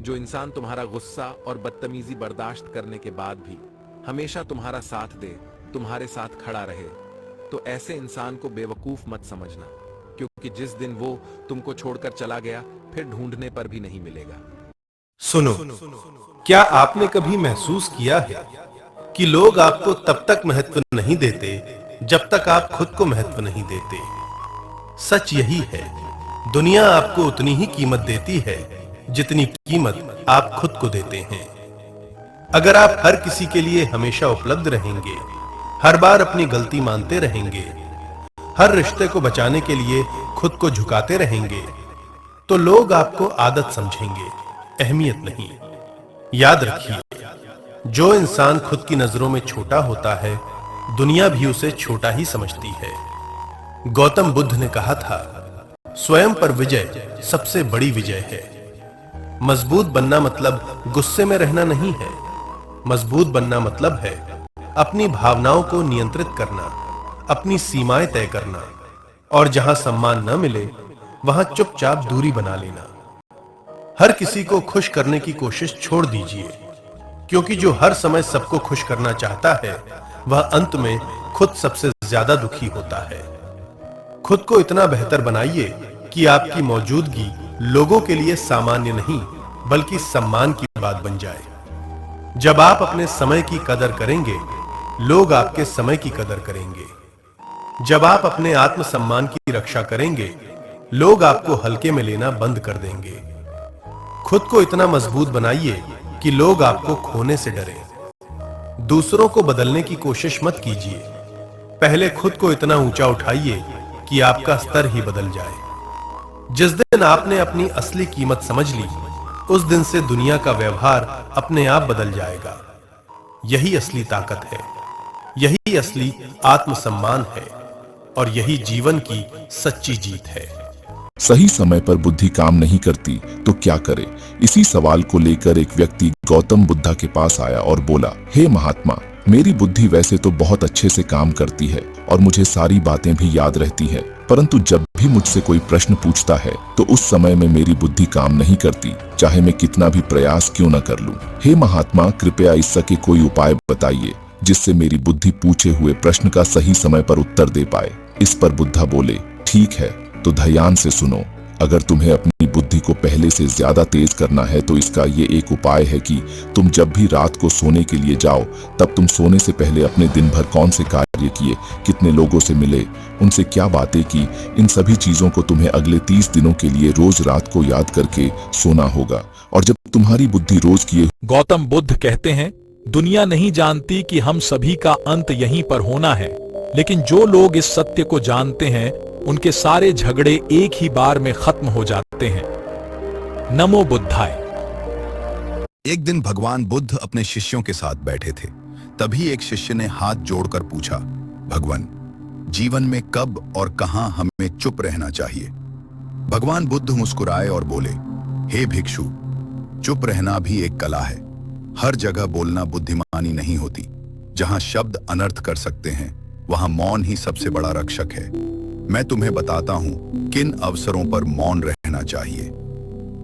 जो इंसान तुम्हारा गुस्सा और बदतमीजी बर्दाश्त करने के बाद भी हमेशा तुम्हारा साथ दे, तुम्हारे साथ खड़ा रहे, तो ऐसे इंसान को बेवकूफ मत समझना, क्योंकि जिस दिन वो तुमको छोड़कर चला गया, फिर ढूंढने पर भी नहीं मिलेगा। सुनो, क्या आपने कभी महसूस किया है कि लोग आपको तब तक महत्व नहीं देते जब तक आप खुद को महत्व नहीं देते? सच यही है, दुनिया आपको उतनी ही कीमत देती है जितनी कीमत आप खुद को देते हैं। अगर आप हर किसी के लिए हमेशा उपलब्ध रहेंगे, हर बार अपनी गलती मानते रहेंगे, हर रिश्ते को बचाने के लिए खुद को झुकाते रहेंगे, तो लोग आपको आदत समझेंगे, अहमियत नहीं। याद रखिए, जो इंसान खुद की नजरों में छोटा होता है, दुनिया भी उसे छोटा ही समझती है। गौतम बुद्ध ने कहा था, स्वयं पर विजय सबसे बड़ी विजय है। मजबूत बनना मतलब गुस्से में रहना नहीं है। मजबूत बनना मतलब है अपनी भावनाओं को नियंत्रित करना, अपनी सीमाएं तय करना, और जहां सम्मान न मिले वहां चुपचाप दूरी बना लेना। हर किसी को खुश करने की कोशिश छोड़ दीजिए, क्योंकि जो हर समय सबको खुश करना चाहता है, वह अंत में खुद सबसे ज्यादा दुखी होता है। खुद को इतना बेहतर बनाइए कि आपकी मौजूदगी लोगों के लिए सामान्य नहीं, बल्कि सम्मान की बात बन जाए। जब आप अपने समय की कदर करेंगे, लोग आपके समय की कदर करेंगे। जब आप अपने आत्मसम्मान की रक्षा करेंगे, लोग आपको हल्के में लेना बंद कर देंगे। खुद को इतना मजबूत बनाइए कि लोग आपको खोने से डरें। दूसरों को बदलने की कोशिश मत कीजिए, पहले खुद को इतना ऊंचा उठाइए कि आपका स्तर ही बदल जाए। जिस दिन आपने अपनी असली कीमत समझ ली, उस दिन से दुनिया का व्यवहार अपने आप बदल जाएगा। यही असली ताकत है, यही असली आत्मसम्मान है, और यही जीवन की सच्ची जीत है। सही समय पर बुद्धि काम नहीं करती तो क्या करे? इसी सवाल को लेकर एक व्यक्ति गौतम बुद्धा के पास आया और बोला, हे महात्मा, मेरी बुद्धि वैसे तो बहुत अच्छे से काम करती है और मुझे सारी बातें भी याद रहती है, परंतु जब भी मुझसे कोई प्रश्न पूछता है तो उस समय में मेरी बुद्धि काम नहीं करती, चाहे मैं कितना भी प्रयास क्यों न कर लूं। हे महात्मा, कृपया इसके कोई उपाय बताइए जिससे मेरी बुद्धि पूछे हुए प्रश्न का सही समय पर उत्तर दे पाए। इस पर बुद्धा बोले, ठीक है, तो ध्यान से सुनो। अगर तुम्हें अपनी बुद्धि को पहले से ज्यादा तेज करना है तो इसका ये एक उपाय है कि तुम जब भी रात को सोने के लिए जाओ, तब तुम सोने से पहले अपने दिन भर कौन से कार्य किए, कितने लोगों से मिले, उनसे क्या बातें की, इन सभी चीजों को तुम्हें अगले 30 दिनों के लिए रोज रात को याद करके सोना होगा। और जब तुम्हारी बुद्धि रोज किए। गौतम बुद्ध कहते हैं, दुनिया नहीं जानती कि हम सभी का अंत यहीं पर होना है, लेकिन जो लोग इस सत्य को जानते हैं, उनके सारे झगड़े एक ही बार में खत्म हो जाते हैं। नमो बुद्धाय। एक दिन भगवान बुद्ध अपने शिष्यों के साथ बैठे थे। तभी एक शिष्य ने हाथ जोड़कर पूछा, भगवान, जीवन में कब और कहां हमें चुप रहना चाहिए? भगवान बुद्ध मुस्कुराए और बोले, हे भिक्षु, चुप रहना भी एक कला है। हर जगह बोलना बुद्धिमानी नहीं होती। जहां शब्द अनर्थ कर सकते हैं, वहां मौन ही सबसे बड़ा रक्षक है। मैं तुम्हें बताता हूं किन अवसरों पर मौन रहना चाहिए।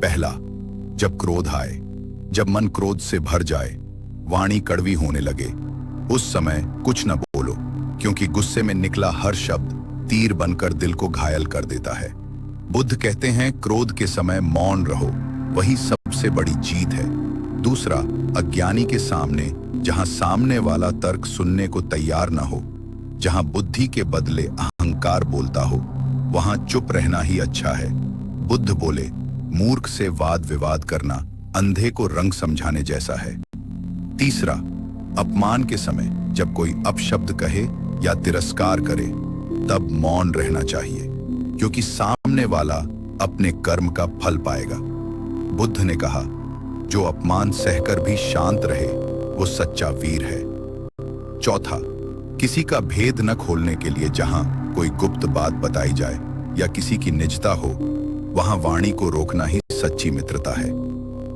पहला, जब क्रोध आए, जब मन क्रोध से भर जाए, वाणी कड़वी होने लगे, उस समय कुछ न बोलो, क्योंकि गुस्से में निकला हर शब्द तीर बनकर दिल को घायल कर देता है। बुद्ध कहते हैं, क्रोध के समय मौन रहो, वही सबसे बड़ी जीत है। दूसरा, अज्ञानी के सामने, जहां सामने वाला तर्क सुनने को तैयार न हो, जहां बुद्धि के बदले अहंकार बोलता हो, वहां चुप रहना ही अच्छा है। बुद्ध बोले, मूर्ख से वाद विवाद करना अंधे को रंग समझाने जैसा है। तीसरा, अपमान के समय जब कोई अपशब्द कहे या तिरस्कार करे, तब मौन रहना चाहिए, क्योंकि सामने वाला अपने कर्म का फल पाएगा। बुद्ध ने कहा, जो अपमान सहकर भी शांत रहे, वो सच्चा वीर है। चौथा, किसी का भेद न खोलने के लिए जहां कोई गुप्त बात बताई जाए या किसी की निजता हो, वहां वाणी को रोकना ही सच्ची मित्रता है।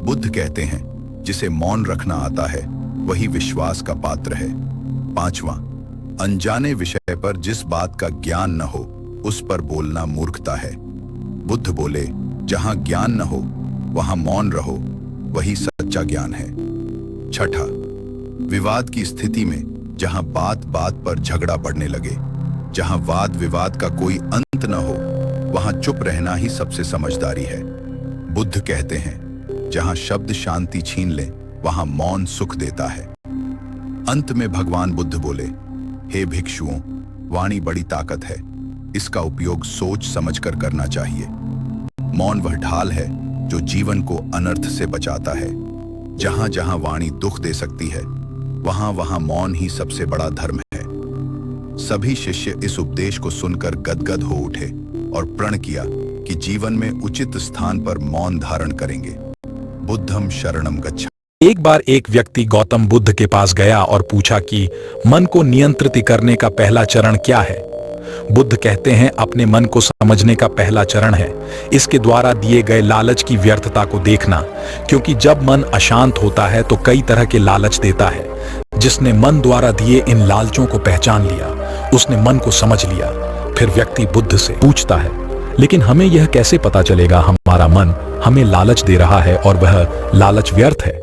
बुद्ध कहते हैं, जिसे मौन रखना आता है वही विश्वास का पात्र है। पांचवा, अनजाने विषय पर जिस बात का ज्ञान न हो उस पर बोलना मूर्खता है। बुद्ध बोले, जहां ज्ञान न हो वहां मौन रहो, वही सच्चा ज्ञान है। छठा, विवाद की स्थिति में जहां बात बात पर झगड़ा बढ़ने लगे, जहां वाद विवाद का कोई अंत न हो, वहां चुप रहना ही सबसे समझदारी है। बुद्ध कहते हैं, जहां शब्द शांति छीन ले, वहां मौन सुख देता है। अंत में भगवान बुद्ध बोले, हे भिक्षुओं, वाणी बड़ी ताकत है, इसका उपयोग सोच समझकर करना चाहिए। मौन वह ढाल है जो जीवन को अनर्थ से बचाता है। जहां जहां वाणी दुख दे सकती है, वहां वहां मौन ही सबसे बड़ा धर्म है। सभी शिष्य इस उपदेश को सुनकर गदगद हो उठे और प्रण किया कि जीवन में उचित स्थान पर मौन धारण करेंगे। बुद्धम शरणम गच्छ। एक बार एक व्यक्ति गौतम बुद्ध के पास गया और पूछा कि मन को नियंत्रित करने का पहला चरण क्या है। बुद्ध कहते हैं, अपने मन को समझने का पहला चरण है इसके द्वारा दिए गए लालच की व्यर्थता को देखना, क्योंकि जब मन अशांत होता है तो कई तरह के लालच देता है। जिसने मन द्वारा दिए इन लालचों को पहचान लिया, उसने मन को समझ लिया। फिर व्यक्ति बुद्ध से पूछता है, लेकिन हमें यह कैसे पता चलेगा हमारा मन हमें लालच दे रहा है और वह लालच व्यर्थ है?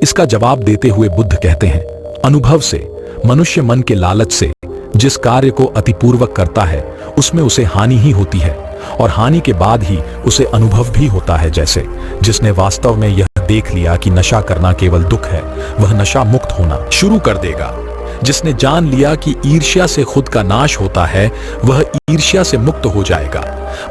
इसका जवाब देते हुए बुद्ध कहते हैं, अनुभव से। मनुष्य मन के लालच से जिस कार्य को अतिपूर्वक करता है उसमें उसे हानि ही होती है, और हानि के बाद ही उसे अनुभव भी होता है। जैसे जिसने वास्तव में यह देख लिया कि नशा करना केवल दुख है, वह नशा मुक्त होना शुरू कर देगा। जिसने जान लिया कि ईर्ष्या से खुद का नाश होता है, वह ईर्ष्या से मुक्त हो जाएगा।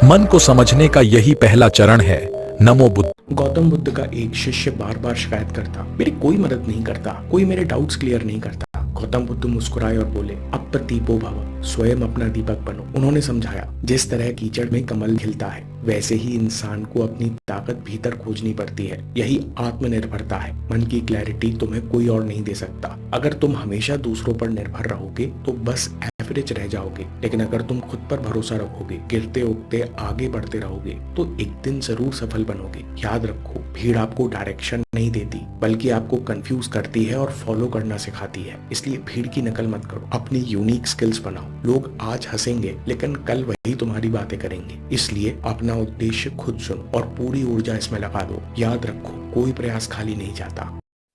मन को समझने का यही पहला चरण है। नमो बुद्ध। गौतम बुद्ध का एक शिष्य बार बार शिकायत करता, मेरी कोई मदद नहीं करता, कोई मेरे डाउट्स क्लियर नहीं करता। गौतम बुद्ध मुस्कुराए और बोले, अप्रदीपो भव, स्वयं अपना दीपक बनो। उन्होंने समझाया, जिस तरह कीचड़ में कमल खिलता है, वैसे ही इंसान को अपनी ताकत भीतर खोजनी पड़ती है। यही आत्मनिर्भरता है। मन की क्लैरिटी तुम्हें कोई और नहीं दे सकता। अगर तुम हमेशा दूसरों पर निर्भर रहोगे तो बस एवरेज रह जाओगे, लेकिन अगर तुम खुद पर भरोसा रखोगे, गिरते उठते आगे बढ़ते रहोगे, तो एक दिन जरूर सफल बनोगे। याद रखो, भीड़ आपको डायरेक्शन नहीं देती, बल्कि आपको कंफ्यूज करती है और फॉलो करना सिखाती है। इसलिए भीड़ की नकल मत करो, अपनी यूनिक स्किल्स बनाओ। लोग आज हंसेंगे, लेकिन कल वही तुम्हारी बातें करेंगे। इसलिए अपना उद्देश्य खुद चुनो और पूरी ऊर्जा इसमें लगा दो। याद रखो, कोई प्रयास खाली नहीं जाता।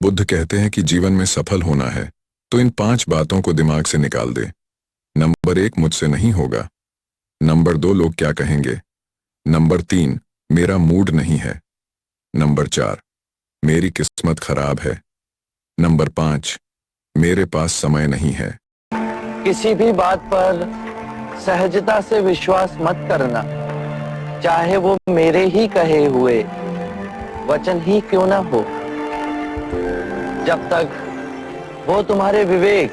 बुद्ध कहते हैं कि जीवन में सफल होना है तो इन 5 बातों को दिमाग से निकाल दे। नंबर 1, मुझसे नहीं होगा। नंबर 2, लोग क्या कहेंगे। नंबर 3, मेरा मूड नहीं है। नंबर 4, मेरी किस्मत खराब है। नंबर 5, मेरे पास समय नहीं है। किसी भी बात पर सहजता से विश्वास मत करना, चाहे वो मेरे ही कहे हुए वचन ही क्यों ना हो, जब तक वो तुम्हारे विवेक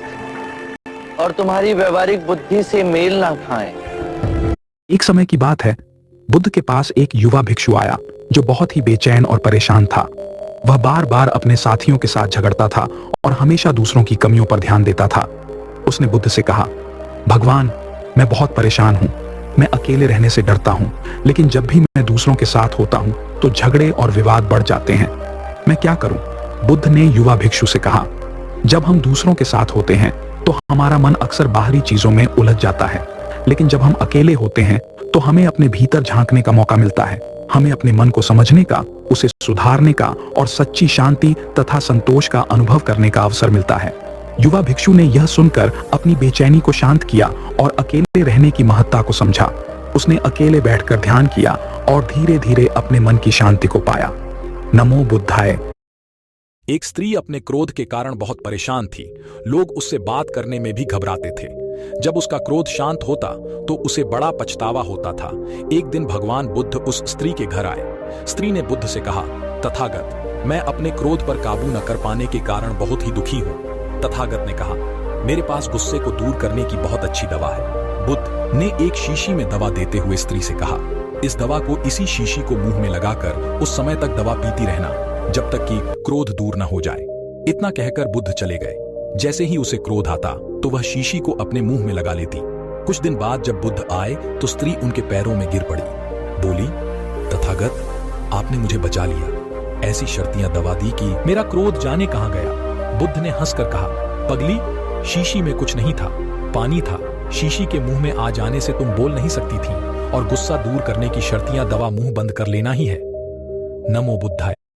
और तुम्हारी व्यवहारिक बुद्धि से मेल ना खाएं। एक समय की बात है, बुद्ध के पास एक युवा भिक्षु आया जो बहुत ही बेचैन और परेशान था। वह बार बार अपने साथियों के साथ झगड़ता था और हमेशा दूसरों की कमियों पर ध्यान देता था। उसने बुद्ध से कहा, भगवान, मैं बहुत परेशान हूँ। मैं अकेले रहने से डरता हूँ, लेकिन जब भी मैं दूसरों के साथ होता हूँ तो झगड़े और विवाद बढ़ जाते हैं। मैं क्या करूँ? बुद्ध ने युवा भिक्षु से कहा, जब हम दूसरों के साथ होते हैं तो हमारा मन अक्सर बाहरी चीजों में उलझ जाता है, लेकिन जब हम अकेले होते हैं तो हमें अपने भीतर झांकने का मौका मिलता है। हमें अपने मन को समझने का, उसे सुधारने का और सच्ची शांति तथा संतोष का अनुभव करने का अवसर मिलता है। युवा भिक्षु ने यह सुनकर अपनी बेचैनी को शांत किया और अकेले रहने की महत्ता को समझा। उसने अकेले बैठकर ध्यान किया और धीरे धीरे अपने मन की शांति को पाया। नमो बुद्धाय। एक स्त्री अपने क्रोध के कारण बहुत परेशान थी। लोग उससे बात करने में भी घबराते थे। जब उसका क्रोध शांत होता तो उसे बड़ा पछतावा होता था। एक दिन भगवान बुद्ध उस स्त्री के घर आए। स्त्री ने बुद्ध से कहा, तथागत, मैं अपने क्रोध पर काबू न कर पाने के कारण बहुत ही दुखी हूँ। तथागत ने कहा, मेरे पास गुस्से को दूर करने की बहुत अच्छी दवा है। बुद्ध ने एक शीशी में दवा देते हुए स्त्री से कहा, इस दवा को इसी शीशी को मुंह में लगाकर उस समय तक दवा पीती रहना जब तक कि क्रोध दूर न हो जाए। इतना कहकर बुद्ध चले गए। जैसे ही उसे क्रोध आता तो वह शीशी को अपने मुंह में लगा लेती। कुछ दिन बाद जब बुद्ध आए तो स्त्री उनके पैरों में गिर पड़ी। बोली, तथागत, आपने मुझे बचा लिया। ऐसी शर्तियां दवा दी कि मेरा क्रोध जाने कहां गया। बुद्ध ने हंसकर कहा, पगली, शीशी में कुछ नहीं था, पानी था। शीशी के मुंह में आ जाने से तुम बोल नहीं सकती थी, और गुस्सा दूर करने की शर्तियां दवा मुंह बंद कर लेना ही है। नमो बुद्धाय।